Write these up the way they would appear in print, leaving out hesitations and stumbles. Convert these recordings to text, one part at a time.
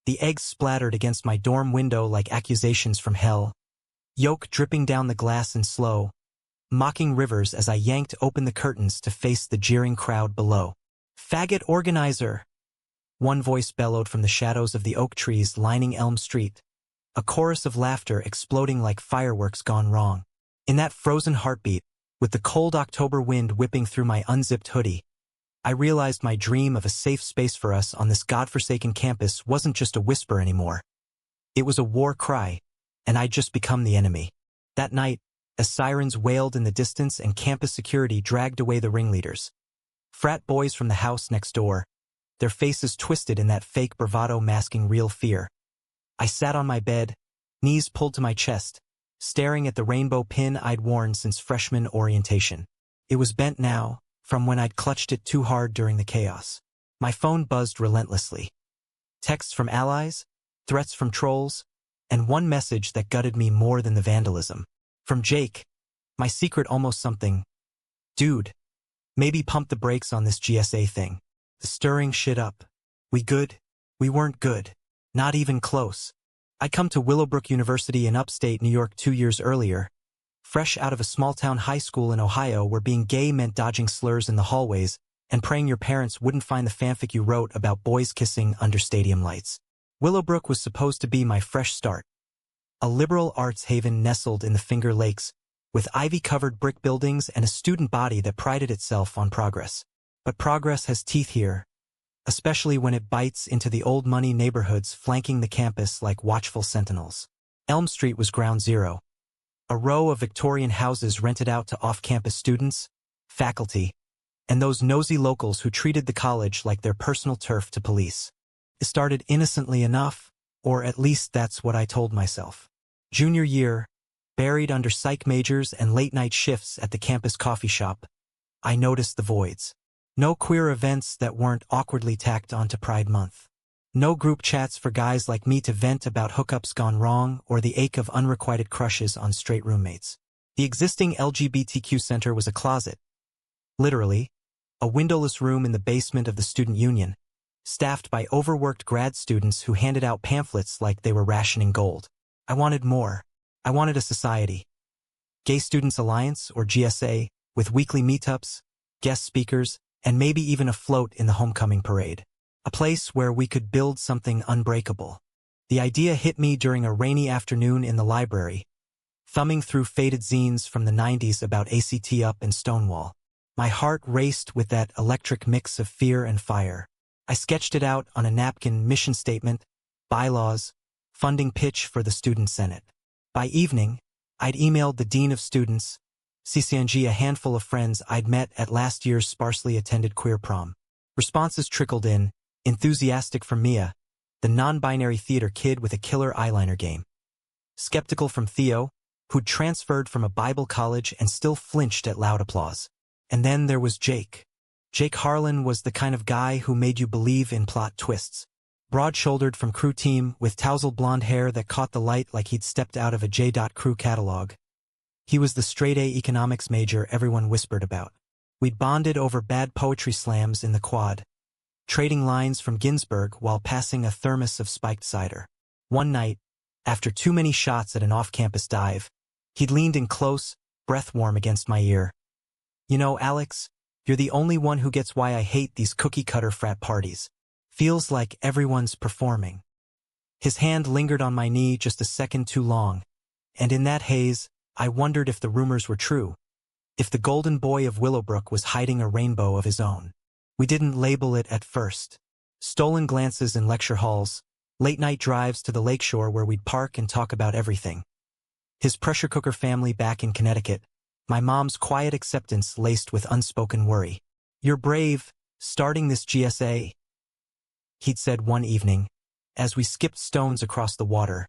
The eggs splattered against my dorm window like accusations from hell. Yolk dripping down the glass in slow, mocking rivers as I yanked open the curtains to face the jeering crowd below. "Faggot organizer!" One voice bellowed from the shadows of the oak trees lining Elm Street, a chorus of laughter exploding like fireworks gone wrong. In that frozen heartbeat, with the cold October wind whipping through my unzipped hoodie, I realized my dream of a safe space for us on this godforsaken campus wasn't just a whisper anymore. It was a war cry, and I'd just become the enemy. That night, as sirens wailed in the distance and campus security dragged away the ringleaders, frat boys from the house next door, their faces twisted in that fake bravado masking real fear, I sat on my bed, knees pulled to my chest, staring at the rainbow pin I'd worn since freshman orientation. It was bent now, from when I'd clutched it too hard during the chaos. My phone buzzed relentlessly. Texts from allies, threats from trolls, and one message that gutted me more than the vandalism. From Jake, my secret almost something. "Dude, maybe pump the brakes on this GSA thing. The stirring shit up. We good? We weren't good. Not even close." I'd come to Willowbrook University in upstate New York 2 years earlier, fresh out of a small-town high school in Ohio where being gay meant dodging slurs in the hallways and praying your parents wouldn't find the fanfic you wrote about boys kissing under stadium lights. Willowbrook was supposed to be my fresh start, a liberal arts haven nestled in the Finger Lakes, with ivy-covered brick buildings and a student body that prided itself on progress. But progress has teeth here, especially when it bites into the old money neighborhoods flanking the campus like watchful sentinels. Elm Street was ground zero, a row of Victorian houses rented out to off-campus students, faculty, and those nosy locals who treated the college like their personal turf to police. It started innocently enough, or at least that's what I told myself. Junior year, buried under psych majors and late-night shifts at the campus coffee shop, I noticed the voids. No queer events that weren't awkwardly tacked onto Pride Month. No group chats for guys like me to vent about hookups gone wrong or the ache of unrequited crushes on straight roommates. The existing LGBTQ center was a closet. Literally, a windowless room in the basement of the student union, staffed by overworked grad students who handed out pamphlets like they were rationing gold. I wanted more. I wanted a society. Gay Students Alliance, or GSA, with weekly meetups, guest speakers, and maybe even a float in the homecoming parade. A place where we could build something unbreakable. The idea hit me during a rainy afternoon in the library, thumbing through faded zines from the 90s about ACT UP and Stonewall. My heart raced with that electric mix of fear and fire. I sketched it out on a napkin: mission statement, bylaws, funding pitch for the Student Senate. By evening, I'd emailed the Dean of Students, CCNG, a handful of friends I'd met at last year's sparsely attended queer prom. Responses trickled in, enthusiastic from Mia, the non-binary theater kid with a killer eyeliner game. Skeptical from Theo, who'd transferred from a Bible college and still flinched at loud applause. And then there was Jake. Jake Harlan was the kind of guy who made you believe in plot twists. Broad-shouldered from crew team with tousled blonde hair that caught the light like he'd stepped out of a J. Crew catalog. He was the straight-A economics major everyone whispered about. We'd bonded over bad poetry slams in the quad, trading lines from Ginsberg while passing a thermos of spiked cider. One night, after too many shots at an off-campus dive, he'd leaned in close, breath warm against my ear. "You know, Alex, you're the only one who gets why I hate these cookie-cutter frat parties. Feels like everyone's performing." His hand lingered on my knee just a second too long, and in that haze, I wondered if the rumors were true, if the golden boy of Willowbrook was hiding a rainbow of his own. We didn't label it at first. Stolen glances in lecture halls, late-night drives to the lakeshore where we'd park and talk about everything. His pressure cooker family back in Connecticut, my mom's quiet acceptance laced with unspoken worry. "You're brave, starting this GSA," he'd said one evening, as we skipped stones across the water,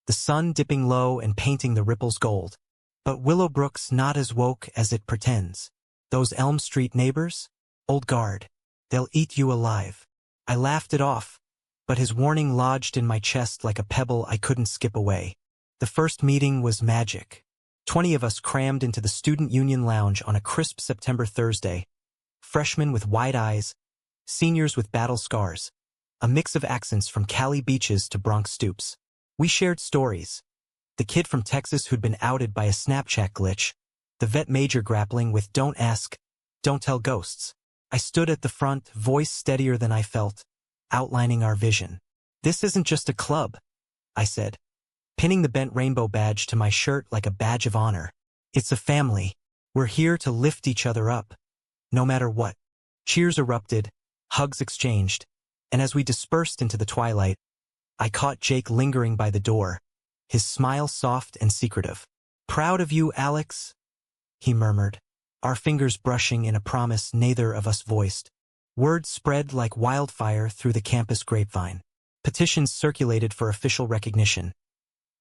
the sun dipping low and painting the ripples gold. "But Willowbrook's not as woke as it pretends. Those Elm Street neighbors? Old guard. They'll eat you alive." I laughed it off, but his warning lodged in my chest like a pebble I couldn't skip away. The first meeting was magic. 20 of us crammed into the Student Union Lounge on a crisp September Thursday. Freshmen with wide eyes, seniors with battle scars, a mix of accents from Cali beaches to Bronx stoops. We shared stories. The kid from Texas who'd been outed by a Snapchat glitch, the vet major grappling with don't ask, don't tell ghosts. I stood at the front, voice steadier than I felt, outlining our vision. This isn't just a club, I said, pinning the bent rainbow badge to my shirt like a badge of honor. It's a family. We're here to lift each other up, no matter what. Cheers erupted, hugs exchanged, and as we dispersed into the twilight, I caught Jake lingering by the door, his smile soft and secretive. "Proud of you, Alex," he murmured, our fingers brushing in a promise neither of us voiced. Word spread like wildfire through the campus grapevine. Petitions circulated for official recognition.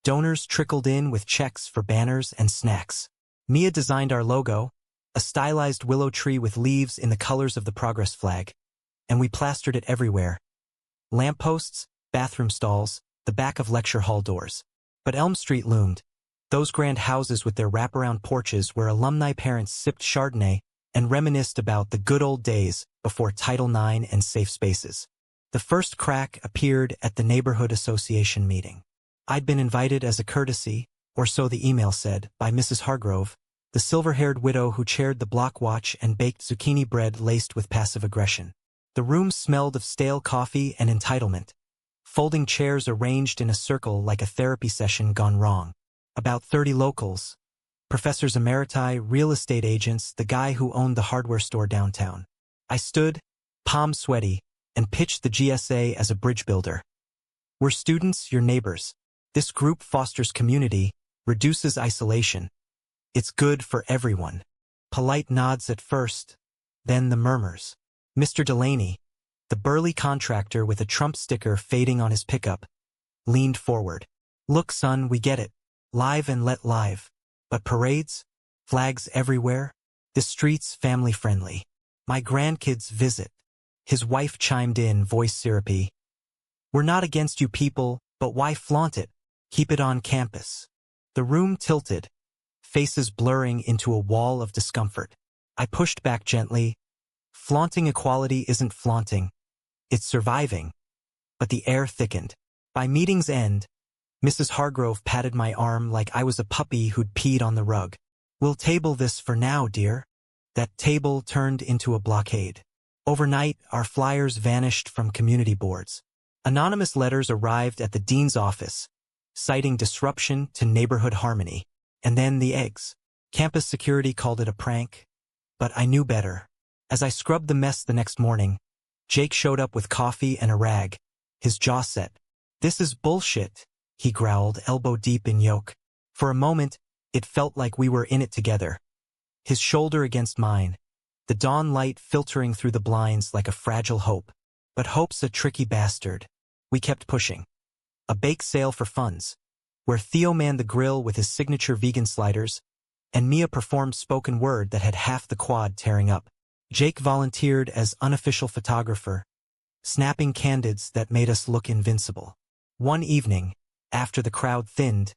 Donors trickled in with checks for banners and snacks. Mia designed our logo, a stylized willow tree with leaves in the colors of the progress flag, and we plastered it everywhere. Lampposts, bathroom stalls, the back of lecture hall doors. But Elm Street loomed, those grand houses with their wraparound porches where alumni parents sipped Chardonnay and reminisced about the good old days before Title IX and safe spaces. The first crack appeared at the neighborhood association meeting. I'd been invited as a courtesy, or so the email said, by Mrs. Hargrove, the silver-haired widow who chaired the block watch and baked zucchini bread laced with passive aggression. The room smelled of stale coffee and entitlement. Folding chairs arranged in a circle like a therapy session gone wrong. About 30 locals. Professors emeriti, real estate agents, the guy who owned the hardware store downtown. I stood, palms sweaty, and pitched the GSA as a bridge builder. We're students, your neighbors. This group fosters community, reduces isolation. It's good for everyone. Polite nods at first, then the murmurs. Mr. Delaney, the burly contractor with a Trump sticker fading on his pickup, leaned forward. Look, son, we get it. Live and let live. But parades? Flags everywhere? The streets family-friendly. My grandkids visit. His wife chimed in, voice syrupy. We're not against you people, but why flaunt it? Keep it on campus. The room tilted, faces blurring into a wall of discomfort. I pushed back gently. Flaunting equality isn't flaunting. It's surviving. But the air thickened. By meeting's end, Mrs. Hargrove patted my arm like I was a puppy who'd peed on the rug. We'll table this for now, dear. That table turned into a blockade. Overnight, our flyers vanished from community boards. Anonymous letters arrived at the dean's office, citing disruption to neighborhood harmony. And then the eggs. Campus security called it a prank, but I knew better. As I scrubbed the mess the next morning, Jake showed up with coffee and a rag, his jaw set. This is bullshit, he growled, elbow deep in yolk. For a moment, it felt like we were in it together. His shoulder against mine, the dawn light filtering through the blinds like a fragile hope. But hope's a tricky bastard. We kept pushing. A bake sale for funds, where Theo manned the grill with his signature vegan sliders, and Mia performed spoken word that had half the quad tearing up. Jake volunteered as unofficial photographer, snapping candids that made us look invincible. One evening, after the crowd thinned,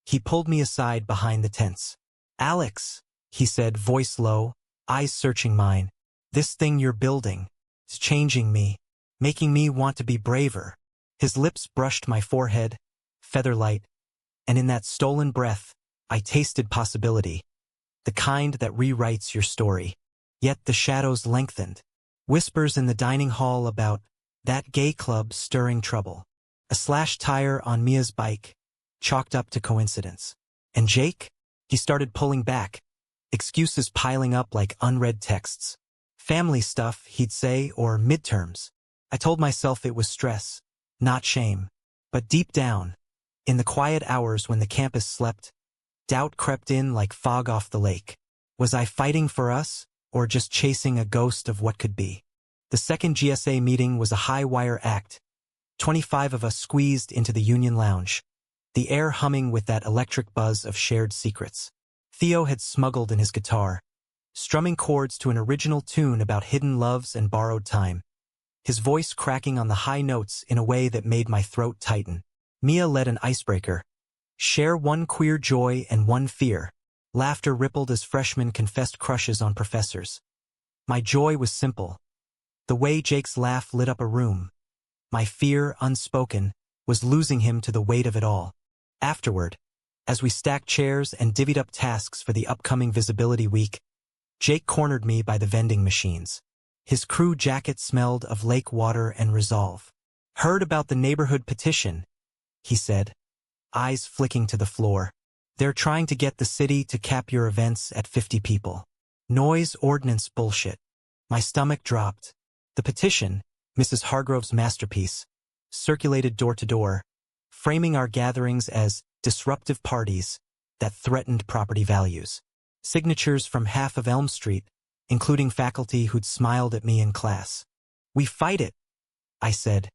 he pulled me aside behind the tents. Alex, he said, voice low, eyes searching mine. This thing you're building is changing me, making me want to be braver. His lips brushed my forehead, feather-light, and in that stolen breath, I tasted possibility, the kind that rewrites your story. Yet the shadows lengthened. Whispers in the dining hall about that gay club stirring trouble. A slashed tire on Mia's bike, chalked up to coincidence. And Jake? He started pulling back, excuses piling up like unread texts. Family stuff, he'd say, or midterms. I told myself it was stress, not shame. But deep down, in the quiet hours when the campus slept, doubt crept in like fog off the lake. Was I fighting for us, or just chasing a ghost of what could be? The second GSA meeting was a high-wire act. 25 of us squeezed into the Union Lounge, the air humming with that electric buzz of shared secrets. Theo had smuggled in his guitar, strumming chords to an original tune about hidden loves and borrowed time, his voice cracking on the high notes in a way that made my throat tighten. Mia led an icebreaker. Share one queer joy and one fear. Laughter rippled as freshmen confessed crushes on professors. My joy was simple. The way Jake's laugh lit up a room. My fear, unspoken, was losing him to the weight of it all. Afterward, as we stacked chairs and divvied up tasks for the upcoming visibility week, Jake cornered me by the vending machines. His crew jacket smelled of lake water and resolve. "Heard about the neighborhood petition," he said, eyes flicking to the floor. "They're trying to get the city to cap your events at 50 people. Noise ordinance bullshit." My stomach dropped. The petition, Mrs. Hargrove's masterpiece, circulated door to door, framing our gatherings as disruptive parties that threatened property values. Signatures from half of Elm Street, including faculty who'd smiled at me in class. "We fight it," I said,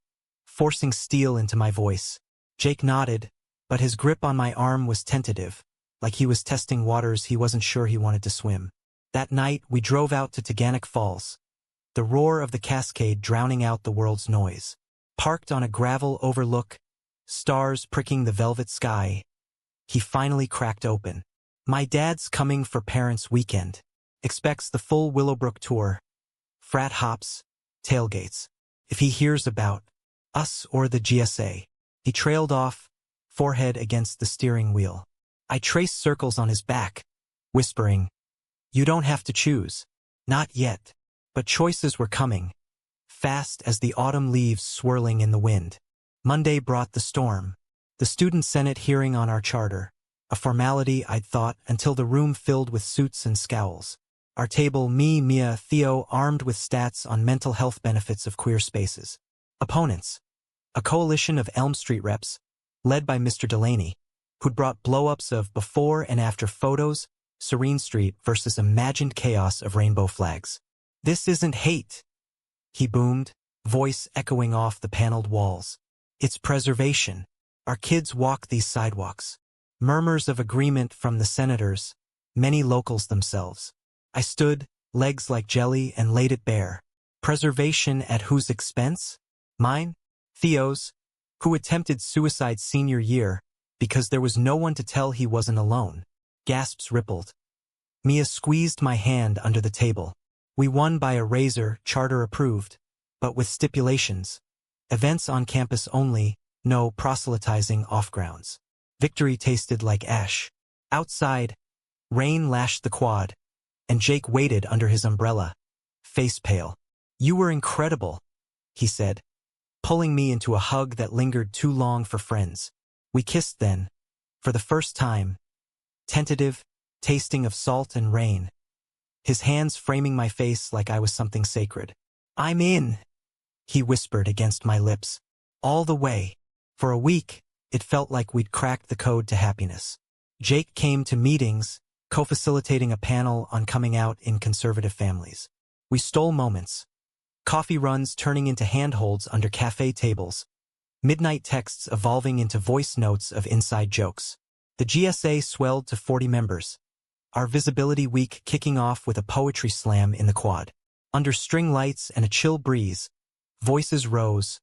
forcing steel into my voice. Jake nodded, but his grip on my arm was tentative, like he was testing waters he wasn't sure he wanted to swim. That night, we drove out to Taganic Falls, the roar of the cascade drowning out the world's noise. Parked on a gravel overlook, stars pricking the velvet sky, he finally cracked open. "My dad's coming for Parents' Weekend. Expects the full Willowbrook tour. Frat hops, tailgates. If he hears about us or the GSA." He trailed off, forehead against the steering wheel. I traced circles on his back, whispering, "You don't have to choose." Not yet. But choices were coming, fast as the autumn leaves swirling in the wind. Monday brought the storm. The student senate hearing on our charter, a formality I'd thought until the room filled with suits and scowls. Our table, me, Mia, Theo, armed with stats on mental health benefits of queer spaces. Opponents, a coalition of Elm Street reps, led by Mr. Delaney, who'd brought blow-ups of before and after photos, Serene Street versus imagined chaos of rainbow flags. "This isn't hate," he boomed, voice echoing off the paneled walls. "It's preservation. Our kids walk these sidewalks." Murmurs of agreement from the senators, many locals themselves. I stood, legs like jelly, and laid it bare. Preservation at whose expense? Mine? Theo's, who attempted suicide senior year because there was no one to tell he wasn't alone. Gasps rippled. Mia squeezed my hand under the table. "We won by a razor, charter approved, but with stipulations. Events on campus only, no proselytizing off grounds." Victory tasted like ash. Outside, rain lashed the quad, and Jake waited under his umbrella, face pale. "You were incredible," he said, pulling me into a hug that lingered too long for friends. We kissed then, for the first time, tentative, tasting of salt and rain, his hands framing my face like I was something sacred. "I'm in," he whispered against my lips. All the way. For a week, it felt like we'd cracked the code to happiness. Jake came to meetings, co-facilitating a panel on coming out in conservative families. We stole moments. Coffee runs turning into handholds under cafe tables. Midnight texts evolving into voice notes of inside jokes. The GSA swelled to 40 members. Our visibility week kicking off with a poetry slam in the quad. Under string lights and a chill breeze, voices rose,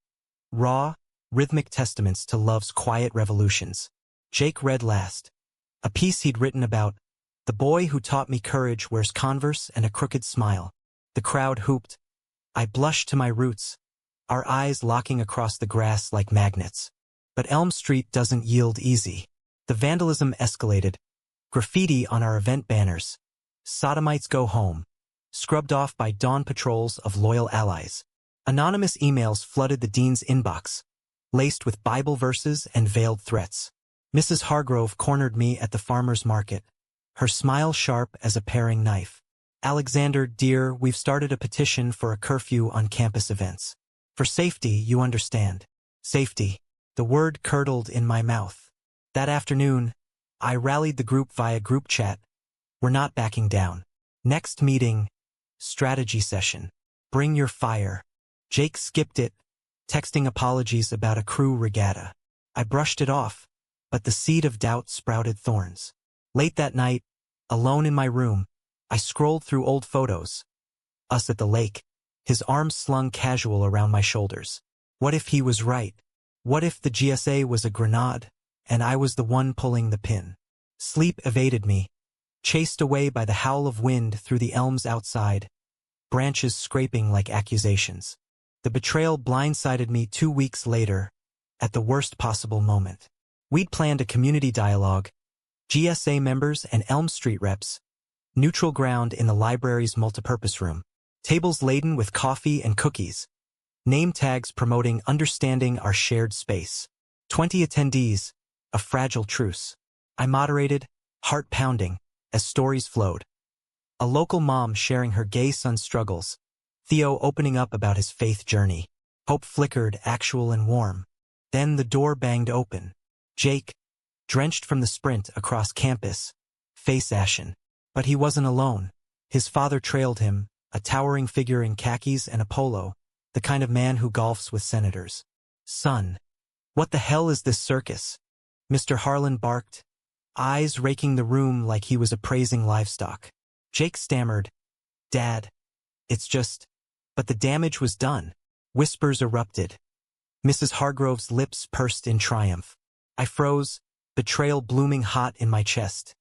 raw, rhythmic testaments to love's quiet revolutions. Jake read last. A piece he'd written about, "The boy who taught me courage wears Converse and a crooked smile." The crowd hooped. I blushed to my roots, our eyes locking across the grass like magnets. But Elm Street doesn't yield easy. The vandalism escalated. Graffiti on our event banners. "Sodomites go home," scrubbed off by dawn patrols of loyal allies. Anonymous emails flooded the dean's inbox, laced with Bible verses and veiled threats. Mrs. Hargrove cornered me at the farmer's market, her smile sharp as a paring knife. "Alexander, dear, we've started a petition for a curfew on campus events. For safety, you understand." Safety. The word curdled in my mouth. That afternoon, I rallied the group via group chat. "We're not backing down." Next meeting, strategy session. Bring your fire. Jake skipped it, texting apologies about a crew regatta. I brushed it off, but the seed of doubt sprouted thorns. Late that night, alone in my room, I scrolled through old photos. Us at the lake, his arms slung casual around my shoulders. What if he was right? What if the GSA was a grenade, and I was the one pulling the pin? Sleep evaded me, chased away by the howl of wind through the elms outside, branches scraping like accusations. The betrayal blindsided me 2 weeks later, at the worst possible moment. We'd planned a community dialogue, GSA members and Elm Street reps, neutral ground in the library's multipurpose room, tables laden with coffee and cookies, name tags promoting understanding our shared space. 20 attendees, a fragile truce. I moderated, heart pounding, as stories flowed. A local mom sharing her gay son's struggles, Theo opening up about his faith journey. Hope flickered, actual and warm. Then the door banged open. Jake, drenched from the sprint across campus, face ashen. But he wasn't alone. His father trailed him, a towering figure in khakis and a polo, the kind of man who golfs with senators. Son, what the hell is this circus? Mr. Harlan barked, eyes raking the room like he was appraising livestock. Jake stammered, Dad, it's just... But the damage was done. Whispers erupted. Mrs. Hargrove's lips pursed in triumph. I froze, betrayal blooming hot in my chest.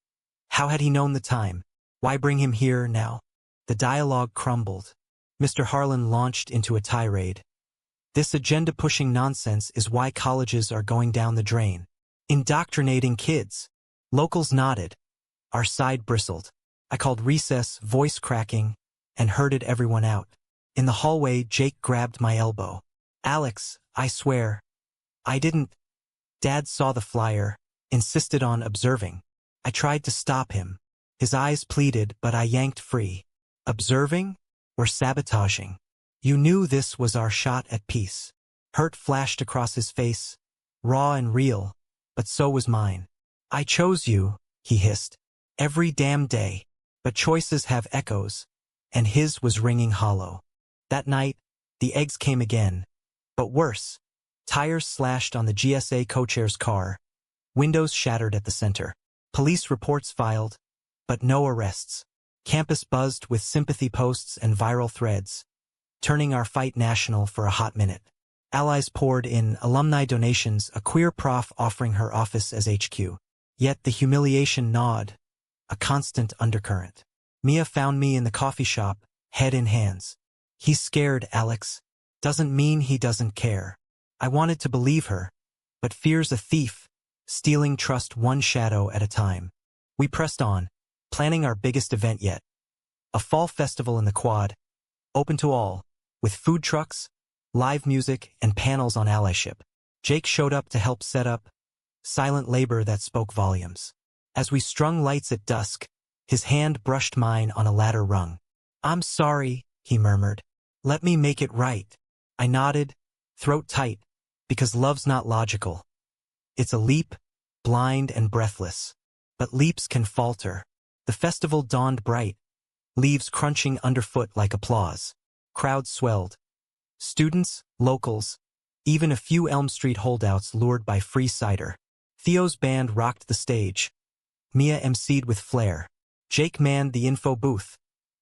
How had he known the time? Why bring him here now? The dialogue crumbled. Mr. Harlan launched into a tirade. This agenda-pushing nonsense is why colleges are going down the drain. Indoctrinating kids. Locals nodded. Our side bristled. I called recess, voice cracking, and herded everyone out. In the hallway, Jake grabbed my elbow. Alex, I swear. I didn't. Dad saw the flyer, insisted on observing. I tried to stop him. His eyes pleaded, but I yanked free. Observing? Or sabotaging? You knew this was our shot at peace. Hurt flashed across his face, raw and real, but so was mine. I chose you, he hissed, every damn day. But choices have echoes, and his was ringing hollow. That night, the eggs came again, but worse. Tires slashed on the GSA co-chair's car, windows shattered at the center. Police reports filed, but no arrests. Campus buzzed with sympathy posts and viral threads, turning our fight national for a hot minute. Allies poured in, alumni donations, a queer prof offering her office as HQ. Yet the humiliation gnawed, a constant undercurrent. Mia found me in the coffee shop, head in hands. He's scared, Alex. Doesn't mean he doesn't care. I wanted to believe her, but fear's a thief, stealing trust one shadow at a time. We pressed on, planning our biggest event yet. A fall festival in the quad, open to all, with food trucks, live music, and panels on allyship. Jake showed up to help set up, silent labor that spoke volumes. As we strung lights at dusk, his hand brushed mine on a ladder rung. I'm sorry, he murmured. Let me make it right. I nodded, throat tight, because love's not logical. It's a leap, blind and breathless. But leaps can falter. The festival dawned bright, leaves crunching underfoot like applause. Crowds swelled. Students, locals, even a few Elm Street holdouts lured by free cider. Theo's band rocked the stage. Mia emceed with flair. Jake manned the info booth,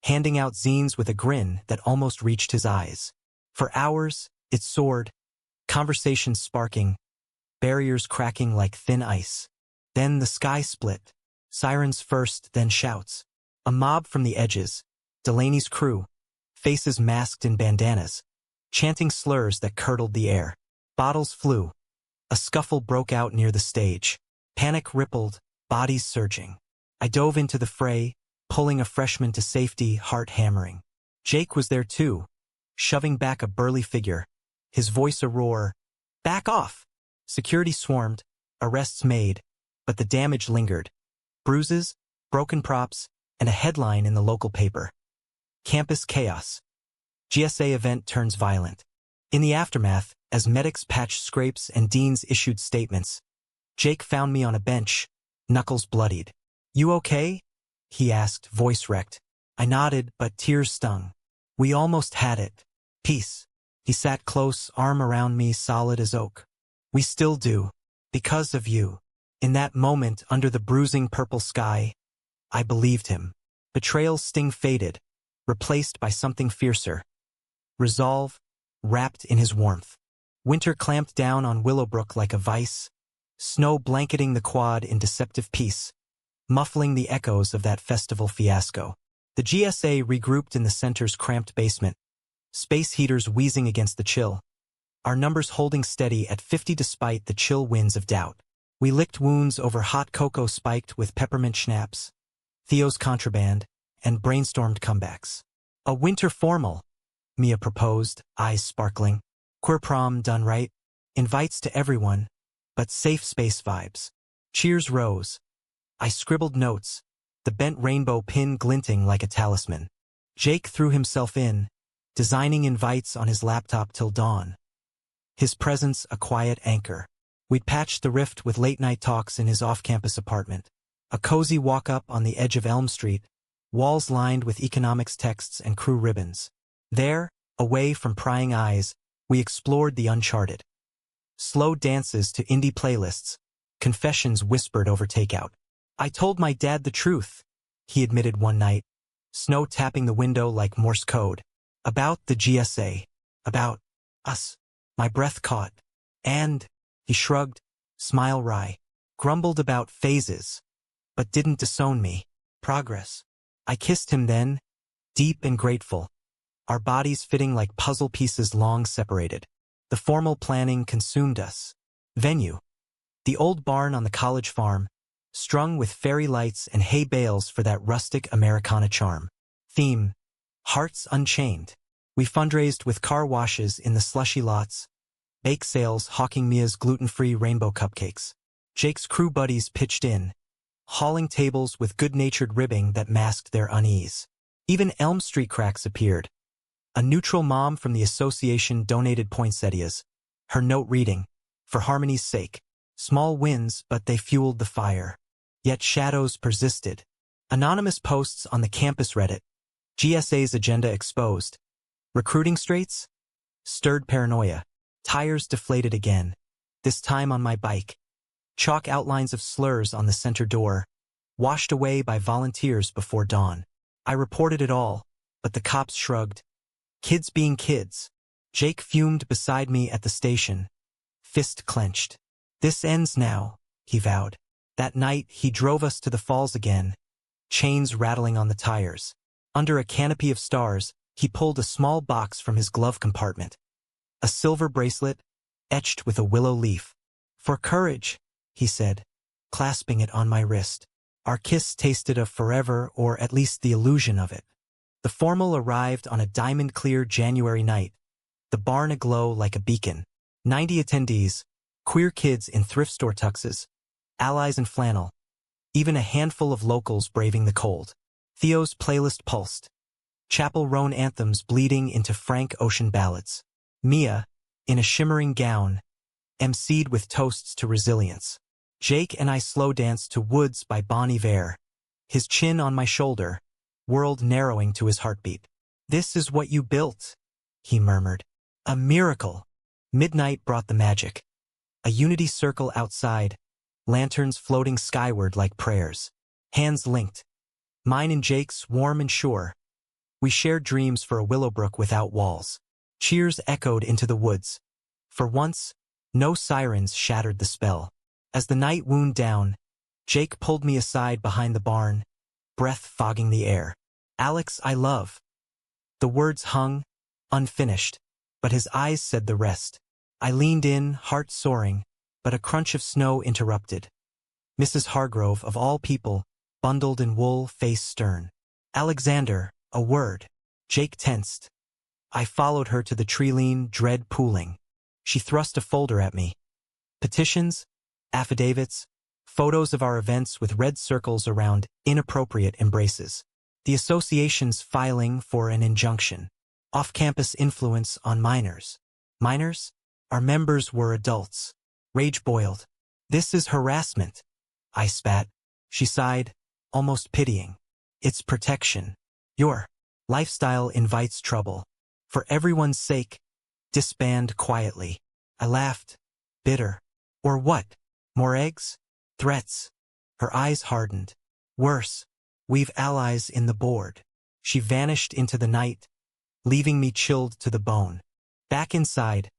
handing out zines with a grin that almost reached his eyes. For hours, it soared, conversations sparking, barriers cracking like thin ice. Then the sky split, sirens first, then shouts. A mob from the edges, Delaney's crew, faces masked in bandanas, chanting slurs that curdled the air. Bottles flew. A scuffle broke out near the stage. Panic rippled, bodies surging. I dove into the fray, pulling a freshman to safety, heart hammering. Jake was there too, shoving back a burly figure, his voice a roar. Back off! Security swarmed, arrests made, but the damage lingered. Bruises, broken props, and a headline in the local paper. Campus chaos. GSA event turns violent. In the aftermath, as medics patched scrapes and deans issued statements, Jake found me on a bench, knuckles bloodied. You okay? He asked, voice wrecked. I nodded, but tears stung. We almost had it. Peace. He sat close, arm around me, solid as oak. We still do. Because of you. In that moment, under the bruising purple sky, I believed him. Betrayal's sting faded, replaced by something fiercer. Resolve, wrapped in his warmth. Winter clamped down on Willowbrook like a vice, snow blanketing the quad in deceptive peace, muffling the echoes of that festival fiasco. The GSA regrouped in the center's cramped basement, space heaters wheezing against the chill. Our numbers holding steady at 50 despite the chill winds of doubt. We licked wounds over hot cocoa spiked with peppermint schnapps, Theo's contraband, and brainstormed comebacks. A winter formal, Mia proposed, eyes sparkling. Queer prom done right. Invites to everyone, but safe space vibes. Cheers rose. I scribbled notes, the bent rainbow pin glinting like a talisman. Jake threw himself in, designing invites on his laptop till dawn. His presence a quiet anchor. We'd patched the rift with late-night talks in his off-campus apartment. A cozy walk-up on the edge of Elm Street, walls lined with economics texts and crew ribbons. There, away from prying eyes, we explored the uncharted. Slow dances to indie playlists, confessions whispered over takeout. I told my dad the truth, he admitted one night, snow tapping the window like Morse code. About the GSA. About us. My breath caught. And, he shrugged, smile wry, grumbled about phases, but didn't disown me. Progress. I kissed him then, deep and grateful, our bodies fitting like puzzle pieces long separated. The formal planning consumed us. Venue. The old barn on the college farm, strung with fairy lights and hay bales for that rustic Americana charm. Theme. Hearts Unchained. We fundraised with car washes in the slushy lots, bake sales hawking Mia's gluten-free rainbow cupcakes. Jake's crew buddies pitched in, hauling tables with good-natured ribbing that masked their unease. Even Elm Street cracks appeared. A neutral mom from the association donated poinsettias, her note reading, for harmony's sake. Small wins, but they fueled the fire. Yet shadows persisted. Anonymous posts on the campus Reddit. GSA's agenda exposed. Recruiting straits? Stirred paranoia. Tires deflated again. This time on my bike. Chalk outlines of slurs on the center door. Washed away by volunteers before dawn. I reported it all, but the cops shrugged. Kids being kids. Jake fumed beside me at the station. Fist clenched. This ends now, he vowed. That night, he drove us to the falls again, chains rattling on the tires. Under a canopy of stars, he pulled a small box from his glove compartment. A silver bracelet, etched with a willow leaf. For courage, he said, clasping it on my wrist. Our kiss tasted of forever, or at least the illusion of it. The formal arrived on a diamond-clear January night, the barn aglow like a beacon. 90 attendees, queer kids in thrift store tuxes, allies in flannel, even a handful of locals braving the cold. Theo's playlist pulsed. Chapel Roan anthems bleeding into Frank Ocean ballads. Mia, in a shimmering gown, emceed with toasts to resilience. Jake and I slow danced to Woods by Bon Iver, his chin on my shoulder, world narrowing to his heartbeat. This is what you built, he murmured. A miracle. Midnight brought the magic. A unity circle outside, lanterns floating skyward like prayers. Hands linked. Mine and Jake's warm and sure. We shared dreams for a Willowbrook without walls. Cheers echoed into the woods. For once, no sirens shattered the spell. As the night wound down, Jake pulled me aside behind the barn, breath fogging the air. Alex, I love. The words hung, unfinished, but his eyes said the rest. I leaned in, heart soaring, but a crunch of snow interrupted. Mrs. Hargrove, of all people, bundled in wool, face stern. Alexander, a word. Jake tensed. I followed her to the tree-lean, dread pooling. She thrust a folder at me. Petitions, affidavits, photos of our events with red circles around inappropriate embraces. The association's filing for an injunction. Off-campus influence on minors. Minors? Our members were adults. Rage boiled. This is harassment. I spat. She sighed, almost pitying. It's protection. Your lifestyle invites trouble. For everyone's sake, disband quietly. I laughed. Bitter. Or what? More eggs? Threats. Her eyes hardened. Worse. We've allies in the board. She vanished into the night, leaving me chilled to the bone. Back inside,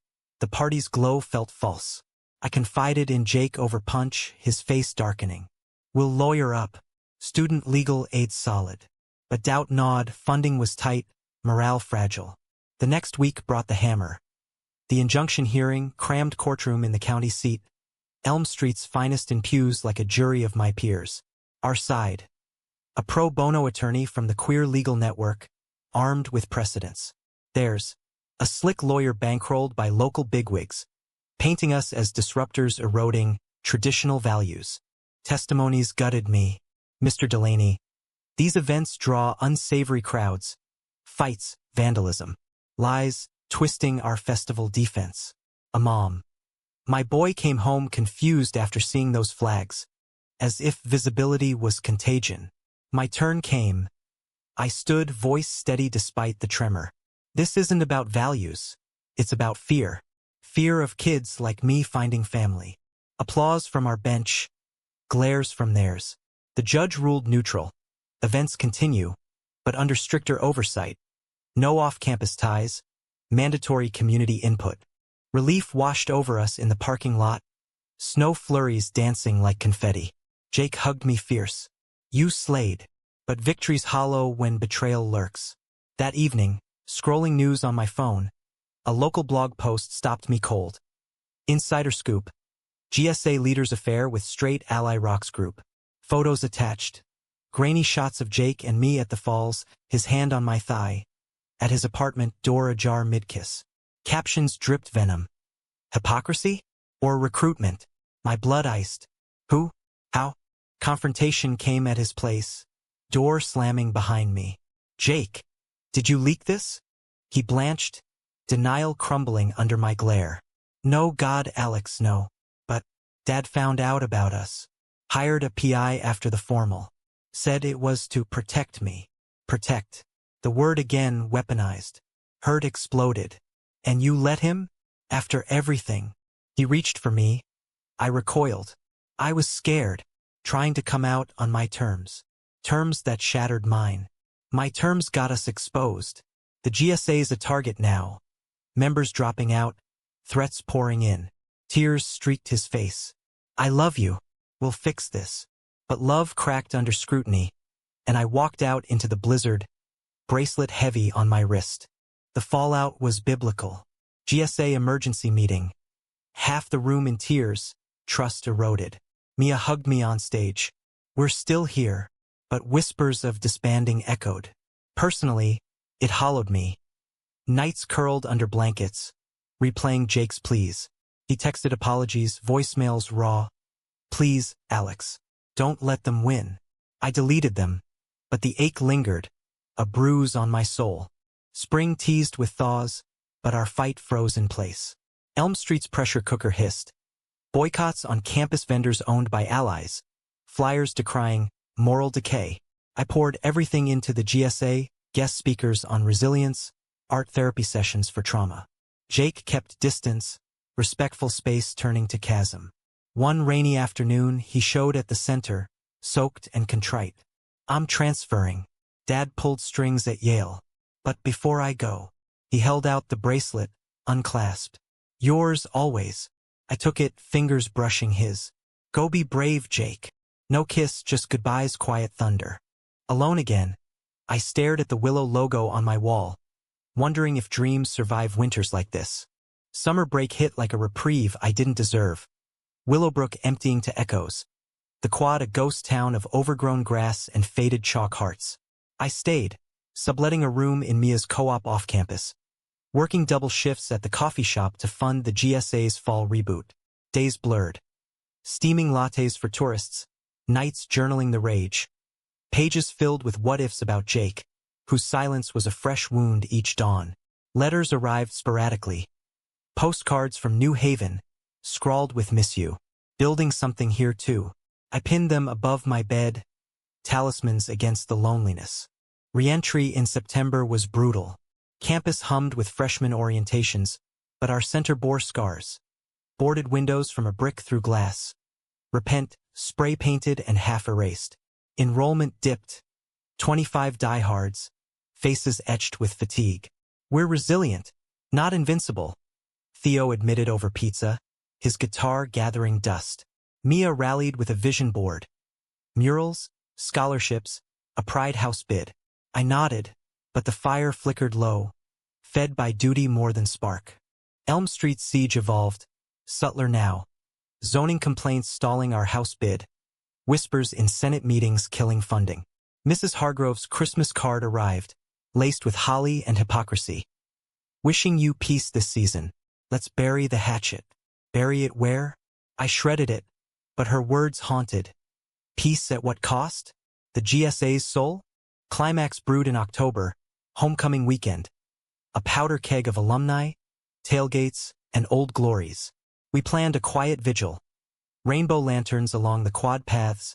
the party's glow felt false. I confided in Jake over punch, his face darkening. We'll lawyer up. Student legal aid solid. But doubt gnawed, funding was tight, morale fragile. The next week brought the hammer. The injunction hearing, crammed courtroom in the county seat, Elm Street's finest in pews like a jury of my peers. Our side. A pro bono attorney from the Queer Legal Network, armed with precedents. Theirs. A slick lawyer bankrolled by local bigwigs, painting us as disruptors eroding traditional values. Testimonies gutted me. Mr. Delaney. These events draw unsavory crowds. Fights, vandalism. Lies, twisting our festival defense. A mom. My boy came home confused after seeing those flags, as if visibility was contagion. My turn came. I stood, voice steady despite the tremor. This isn't about values. It's about fear. Fear of kids like me finding family. Applause from our bench. Glares from theirs. The judge ruled neutral. Events continue, but under stricter oversight. No off-campus ties. Mandatory community input. Relief washed over us in the parking lot. Snow flurries dancing like confetti. Jake hugged me fierce. You slayed. But victory's hollow when betrayal lurks. That evening, scrolling news on my phone, a local blog post stopped me cold. Insider scoop. GSA leader's affair with straight ally rocks group. Photos attached. Grainy shots of Jake and me at the falls, his hand on my thigh. At his apartment, door ajar mid-kiss. Captions dripped venom. Hypocrisy? Or recruitment? My blood iced. Who? How? Confrontation came at his place. Door slamming behind me. Jake, did you leak this? He blanched, denial crumbling under my glare. No, God, Alex, no. But Dad found out about us. Hired a PI after the formal. Said it was to protect me. Protect. The word again weaponized. Hurt exploded. And you let him? After everything. He reached for me. I recoiled. I was scared, trying to come out on my terms. Terms that shattered mine. My terms got us exposed. The GSA's a target now. Members dropping out, threats pouring in. Tears streaked his face. I love you. We'll fix this. But love cracked under scrutiny, and I walked out into the blizzard, bracelet heavy on my wrist. The fallout was biblical. GSA emergency meeting. Half the room in tears, trust eroded. Mia hugged me on stage. We're still here, but whispers of disbanding echoed. Personally, it hollowed me. Nights curled under blankets, replaying Jake's pleas. He texted apologies, voicemails raw. Please, Alex, don't let them win. I deleted them, but the ache lingered, a bruise on my soul. Spring teased with thaws, but our fight froze in place. Elm Street's pressure cooker hissed. Boycotts on campus vendors owned by allies. Flyers decrying moral decay. I poured everything into the GSA, guest speakers on resilience, art therapy sessions for trauma. Jake kept distance, respectful space turning to chasm. One rainy afternoon, he showed at the center, soaked and contrite. I'm transferring. Dad pulled strings at Yale. But before I go, he held out the bracelet, unclasped. Yours always. I took it, fingers brushing his. Go be brave, Jake. No kiss, just goodbyes, quiet thunder. Alone again, I stared at the Willow logo on my wall, wondering if dreams survive winters like this. Summer break hit like a reprieve I didn't deserve. Willowbrook emptying to echoes. The quad a ghost town of overgrown grass and faded chalk hearts. I stayed, subletting a room in Mia's co-op off-campus, working double shifts at the coffee shop to fund the GSA's fall reboot. Days blurred. Steaming lattes for tourists, nights journaling the rage. Pages filled with what-ifs about Jake, whose silence was a fresh wound each dawn. Letters arrived sporadically. Postcards from New Haven, scrawled with miss you. Building something here too. I pinned them above my bed, talismans against the loneliness. Re-entry in September was brutal. Campus hummed with freshman orientations, but our center bore scars. Boarded windows from a brick through glass. Repent, spray-painted and half-erased. Enrollment dipped. 25 diehards, faces etched with fatigue. We're resilient, not invincible, Theo admitted over pizza, his guitar gathering dust. Mia rallied with a vision board. Murals, scholarships, a Pride House bid. I nodded, but the fire flickered low. fed by duty more than spark. Elm Street's siege evolved, subtler now. Zoning complaints stalling our house bid. Whispers in Senate meetings killing funding. Mrs. Hargrove's Christmas card arrived, laced with holly and hypocrisy. Wishing you peace this season. Let's bury the hatchet. Bury it where? I shredded it, but her words haunted. Peace at what cost? The GSA's soul? Climax brewed in October, homecoming weekend. A powder keg of alumni, tailgates, and old glories. We planned a quiet vigil. Rainbow lanterns along the quad paths,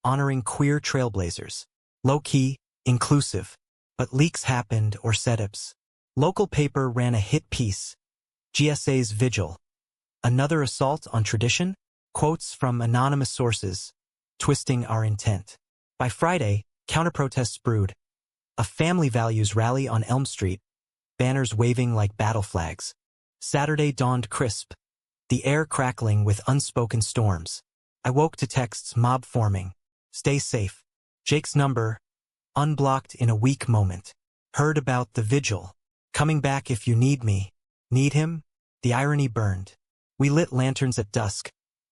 honoring queer trailblazers. Low-key, inclusive. But leaks happened or setups. Local paper ran a hit piece. GSA's vigil. Another assault on tradition? Quotes from anonymous sources, twisting our intent. By Friday, counter-protests brewed. A family values rally on Elm Street, banners waving like battle flags. Saturday dawned crisp, the air crackling with unspoken storms. I woke to texts mob forming. Stay safe. Jake's number, unblocked in a weak moment. Heard about the vigil. Coming back if you need me. Need him? The irony burned. We lit lanterns at dusk,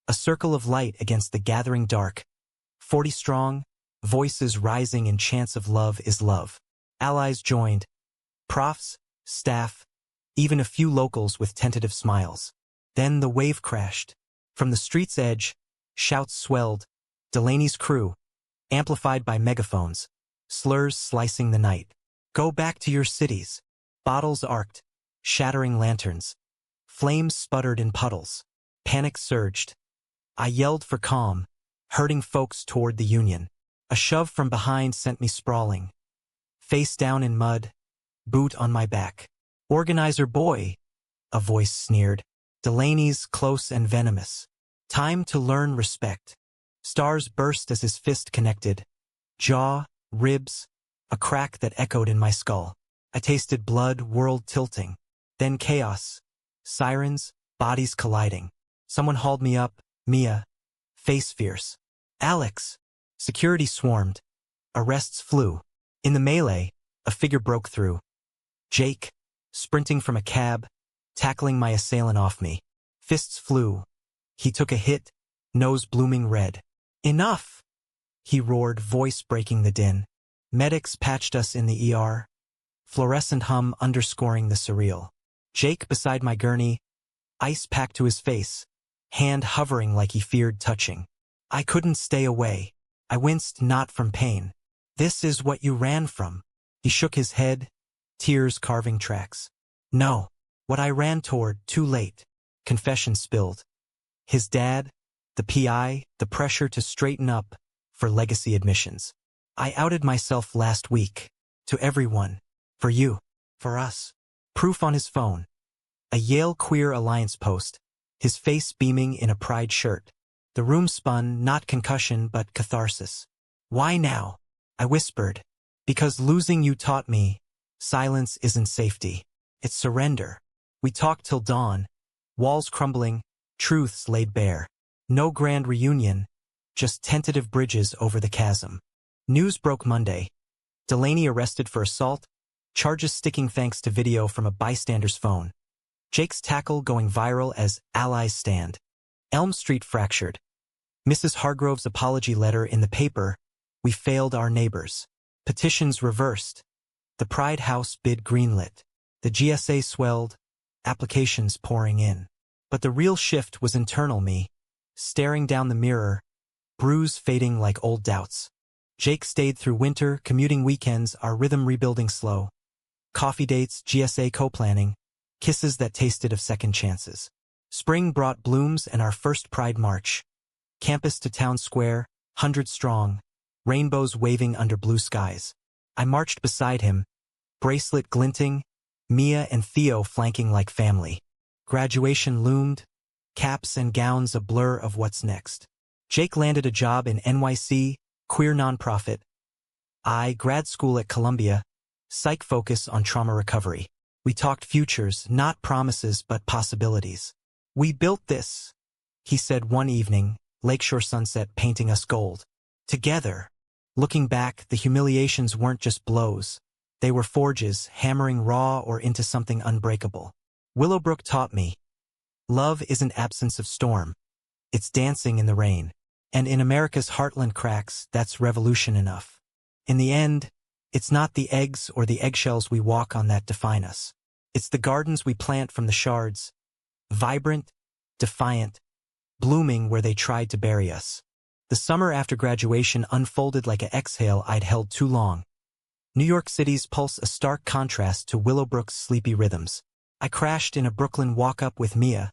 a circle of light against the gathering dark. 40 strong, voices rising in chants of love is love. Allies joined. Profs, staff, even a few locals with tentative smiles. Then the wave crashed. From the street's edge, shouts swelled. Delaney's crew, amplified by megaphones, slurs slicing the night. Go back to your cities. Bottles arced, shattering lanterns. Flames sputtered in puddles. Panic surged. I yelled for calm, herding folks toward the Union. A shove from behind sent me sprawling. Face down in mud, boot on my back. Organizer boy, a voice sneered. Delaney's close and venomous. Time to learn respect. Stars burst as his fist connected. Jaw, ribs, a crack that echoed in my skull. I tasted blood, world tilting. Then chaos. Sirens, bodies colliding. Someone hauled me up, Mia. Face fierce. Alex. Security swarmed. Arrests flew. In the melee, a figure broke through. Jake, sprinting from a cab, tackling my assailant off me. Fists flew. He took a hit, nose blooming red. Enough! He roared, voice breaking the din. Medics patched us in the ER. Fluorescent hum underscoring the surreal. Jake beside my gurney, ice packed to his face, hand hovering like he feared touching. I couldn't stay away. I winced not from pain. This is what you ran from. He shook his head, tears carving tracks. No, what I ran toward, too late. Confession spilled. His dad, the PI, the pressure to straighten up for legacy admissions. I outed myself last week. To everyone. For you. For us. Proof on his phone. A Yale Queer Alliance post. His face beaming in a pride shirt. The room spun, not concussion but catharsis. Why now? I whispered. Because losing you taught me. Silence isn't safety. It's surrender. We talked till dawn. Walls crumbling, truths laid bare. No grand reunion, just tentative bridges over the chasm. News broke Monday. Delaney arrested for assault, charges sticking thanks to video from a bystander's phone. Jake's tackle going viral as allies stand. Elm Street fractured. Mrs. Hargrove's apology letter in the paper, we failed our neighbors. Petitions reversed. The Pride House bid greenlit. The GSA swelled, applications pouring in. But the real shift was internal me, staring down the mirror, bruise fading like old doubts. Jake stayed through winter, commuting weekends, our rhythm rebuilding slow. Coffee dates, GSA co-planning, kisses that tasted of second chances. Spring brought blooms and our first Pride March. Campus to town square, 100 strong, rainbows waving under blue skies. I marched beside him, bracelet glinting, Mia and Theo flanking like family. Graduation loomed, caps and gowns a blur of what's next. Jake landed a job in NYC, queer nonprofit. I, grad school at Columbia, psych focus on trauma recovery. We talked futures, not promises but possibilities. We built this, he said one evening, lakeshore sunset painting us gold. Together. Looking back, the humiliations weren't just blows. They were forges, hammering raw or into something unbreakable. Willowbrook taught me, love isn't absence of storm. It's dancing in the rain. And in America's heartland cracks, that's revolution enough. In the end, it's not the eggs or the eggshells we walk on that define us. It's the gardens we plant from the shards, vibrant, defiant, blooming where they tried to bury us. The summer after graduation unfolded like an exhale I'd held too long. New York City's pulse a stark contrast to Willowbrook's sleepy rhythms. I crashed in a Brooklyn walk-up with Mia,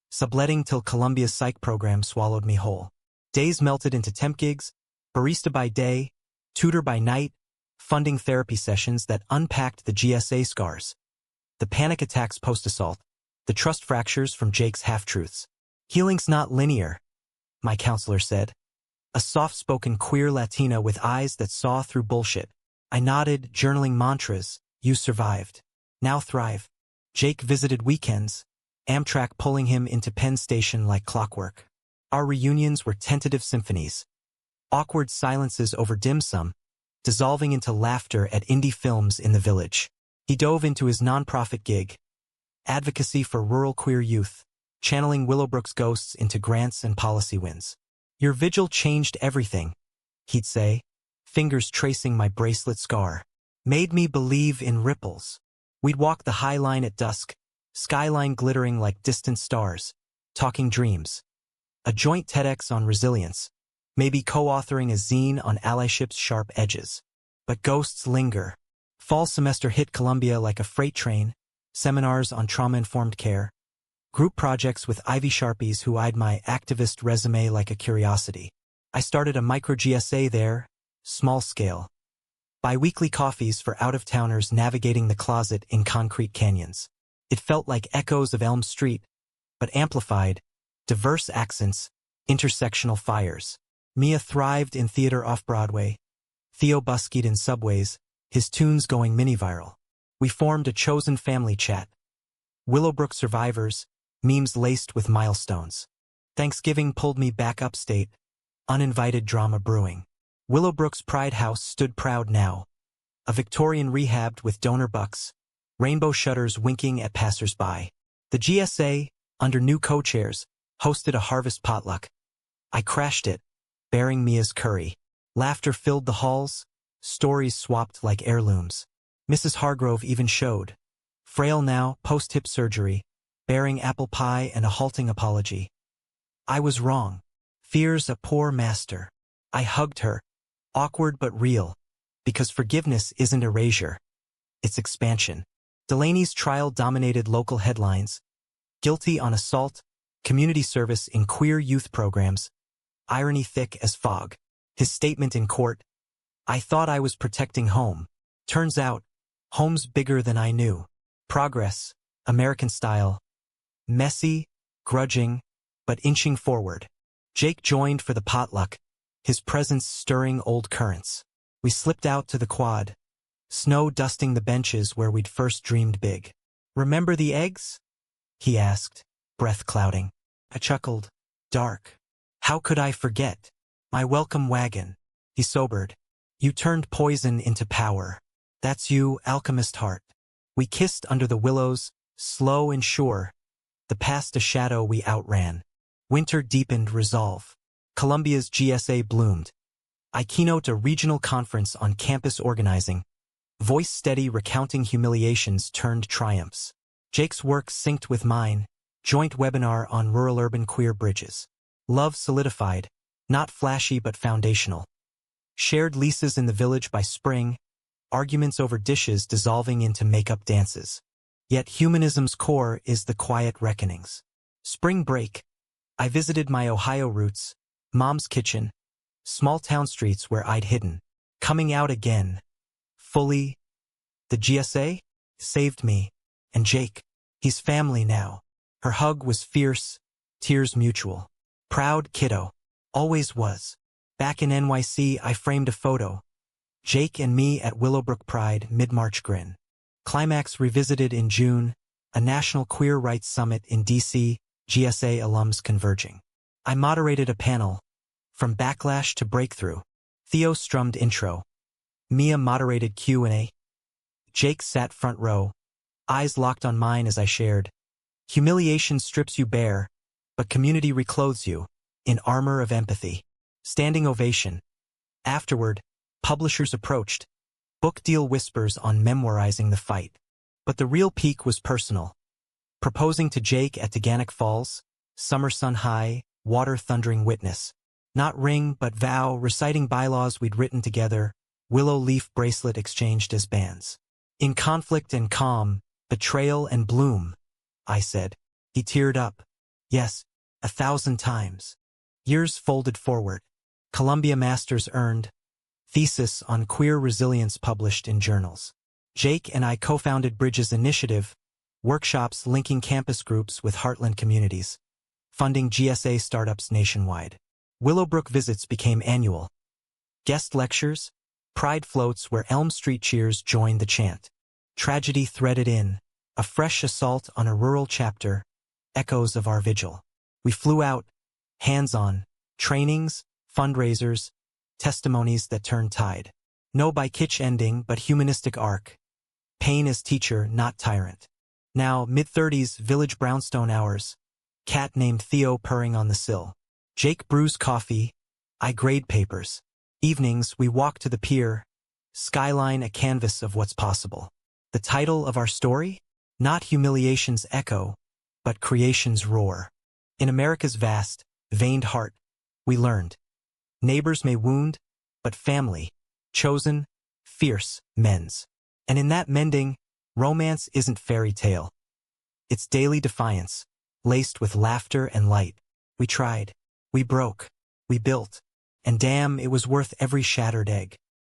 subletting till Columbia's psych program swallowed me whole. Days melted into temp gigs, barista by day, tutor by night, funding therapy sessions that unpacked the GSA scars. The panic attacks post-assault, the trust fractures from Jake's half-truths. Healing's not linear, my counselor said. A soft-spoken queer Latina with eyes that saw through bullshit. I nodded, journaling mantras. You survived. Now thrive. Jake visited weekends, Amtrak pulling him into Penn Station like clockwork. Our reunions were tentative symphonies. Awkward silences over dim sum, dissolving into laughter at indie films in the village. He dove into his nonprofit gig, advocacy for rural queer youth, channeling Willowbrook's ghosts into grants and policy wins. Your vigil changed everything, he'd say, fingers tracing my bracelet scar. Made me believe in ripples. We'd walk the High Line at dusk, skyline glittering like distant stars, talking dreams. A joint TEDx on resilience, maybe co-authoring a zine on allyship's sharp edges. But ghosts linger. Fall semester hit Columbia like a freight train, seminars on trauma-informed care, group projects with Ivy Sharpies who eyed my activist resume like a curiosity. I started a micro-GSA there, small scale. Bi-weekly coffees for out-of-towners navigating the closet in concrete canyons. It felt like echoes of Elm Street, but amplified, diverse accents, intersectional fires. Mia thrived in theater off-Broadway. Theo buskied in subways, his tunes going mini-viral. We formed a chosen family chat. Willowbrook survivors, memes laced with milestones. Thanksgiving pulled me back upstate, uninvited drama brewing. Willowbrook's Pride House stood proud now. A Victorian rehabbed with donor bucks, rainbow shutters winking at passers-by. The GSA, under new co-chairs, hosted a harvest potluck. I crashed it, bearing Mia's curry. Laughter filled the halls, stories swapped like heirlooms. Mrs. Hargrove even showed. Frail now, post-hip surgery, bearing apple pie and a halting apology. I was wrong. Fear's a poor master. I hugged her, awkward but real, because forgiveness isn't erasure. It's expansion. Delaney's trial dominated local headlines. Guilty on assault, community service in queer youth programs, irony thick as fog. His statement in court, I thought I was protecting home. Turns out, home's bigger than I knew. Progress, American style. Messy, grudging, but inching forward. Jake joined for the potluck, his presence stirring old currents. We slipped out to the quad, snow dusting the benches where we'd first dreamed big. Remember the eggs? He asked, breath clouding. I chuckled. Dark. How could I forget? My welcome wagon. He sobered. You turned poison into power. That's you, alchemist heart. We kissed under the willows, slow and sure. The past a shadow we outran. Winter deepened resolve. Columbia's GSA bloomed. I keynote a regional conference on campus organizing. Voice steady recounting humiliations turned triumphs. Jake's work synced with mine. Joint webinar on rural-urban queer bridges. Love solidified, not flashy but foundational. Shared leases in the village by spring, arguments over dishes dissolving into make-up dances. Yet humanism's core is the quiet reckonings. Spring break. I visited my Ohio roots, mom's kitchen, small-town streets where I'd hidden. Coming out again. Fully. The GSA? Saved me. And Jake. He's family now. Her hug was fierce, tears mutual. Proud kiddo. Always was. Back in NYC, I framed a photo. Jake and me at Willowbrook Pride, mid-March grin. Climax revisited in June, a national queer rights summit in D.C., GSA alums converging. I moderated a panel. From backlash to breakthrough. Theo strummed intro. Mia moderated Q&A. Jake sat front row, eyes locked on mine as I shared. Humiliation strips you bare, but community reclothes you, in armor of empathy. Standing ovation. Afterward, publishers approached. Book deal whispers on memoirizing the fight. But the real peak was personal. Proposing to Jake at Taganic Falls, summer sun high, water thundering witness. Not ring but vow, reciting bylaws we'd written together, willow leaf bracelet exchanged as bands. In conflict and calm, betrayal and bloom, I said. He teared up. Yes, 1,000 times. Years folded forward. Columbia Masters earned. Thesis on queer resilience published in journals. Jake and I co-founded Bridges Initiative, workshops linking campus groups with heartland communities, funding GSA startups nationwide. Willowbrook visits became annual. Guest lectures, pride floats where Elm Street cheers joined the chant. Tragedy threaded in, a fresh assault on a rural chapter, echoes of our vigil. We flew out, hands-on, trainings, fundraisers, testimonies that turned tide. No by kitsch ending but humanistic arc. Pain as teacher, not tyrant. Now, mid-30s, village brownstone hours. Cat named Theo purring on the sill. Jake brews coffee, I grade papers. Evenings, we walk to the pier. Skyline a canvas of what's possible. The title of our story? Not humiliation's echo, but creation's roar. In America's vast, veined heart, we learned. Neighbors may wound, but family, chosen, fierce, mends. And in that mending, romance isn't fairy tale. It's daily defiance, laced with laughter and light. We tried, we broke, we built, and damn, it was worth every shattered egg.